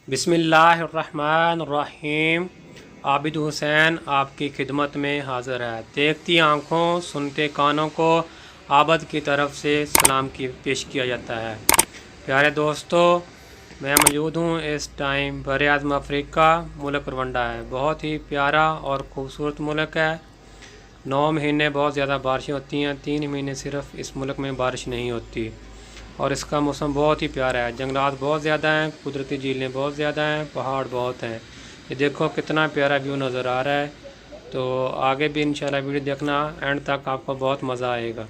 बिस्मिल्लाहिर्रहमानिर्रहीम। आबिद हुसैन आपकी खिदमत में हाज़िर है। देखती आँखों सुनते कानों को आबद की तरफ से सलाम की पेश किया जाता है। प्यारे दोस्तों, मैं मौजूद हूँ इस टाइम बर-ए-आज़म अफ्रीका, मुल्क रवांडा है। बहुत ही प्यारा और ख़ूबसूरत मुल्क है। 9 महीने बहुत ज़्यादा बारिशें होती हैं, 3 महीने सिर्फ़ इस मुल्क में बारिश नहीं होती और इसका मौसम बहुत ही प्यारा है। जंगलात बहुत ज़्यादा हैं, कुदरती झीलें बहुत ज़्यादा हैं, पहाड़ बहुत हैं। ये देखो कितना प्यारा व्यू नज़र आ रहा है। तो आगे भी इंशाल्लाह वीडियो देखना, एंड तक आपको बहुत मज़ा आएगा।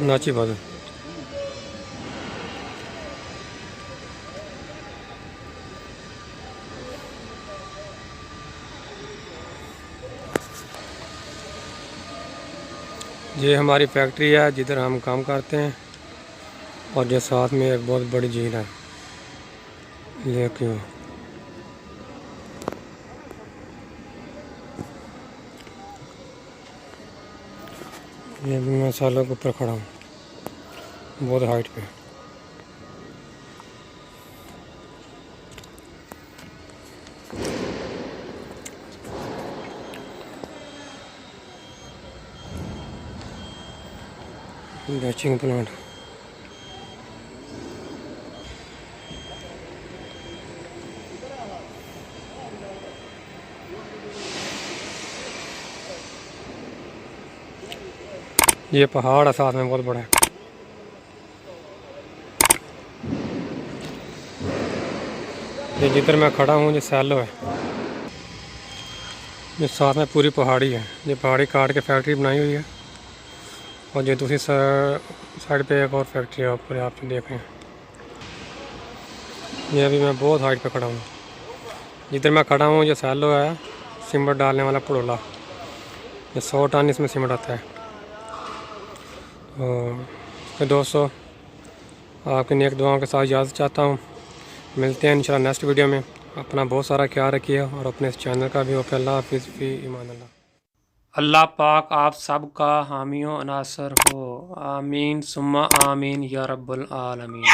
नाची बात ये हमारी फैक्ट्री है जिधर हम काम करते हैं और जो साथ में एक बहुत बड़ी झील है। ये क्यों ये भी मैं सालों के ऊपर खड़ा हूँ, बहुत हाइट पे। बैचिंग प्लांट ये पहाड़ है साथ में बहुत बड़ा है। ये जिधर मैं खड़ा हूँ ये सैलो है। ये साथ में पूरी पहाड़ी है। ये पहाड़ी काट के फैक्ट्री बनाई हुई है और ये दूसरी साइड पे एक और फैक्ट्री है ऊपर, आप देख रहे हैं। ये अभी मैं बहुत हाइट पे खड़ा हूँ। जिधर मैं खड़ा हूँ ये सैलो है, सीमेंट डालने वाला पड़ोला। ये 100 टन इसमें सीमेंट आता है। तो दोस्तों, आपकी नेक दुआओं के साथ इजाज़त चाहता हूँ। मिलते हैं इंशाल्लाह नेक्स्ट वीडियो में। अपना बहुत सारा ख्याल रखिए और अपने इस चैनल का भी। ओके, अल्लाह हाफिज़, फ़ी ईमान अल्लाह। अल्लाह पाक आप सब का हामी व नासर हो। आमीन सुम्मा आमीन या रब्बुल आलमीन।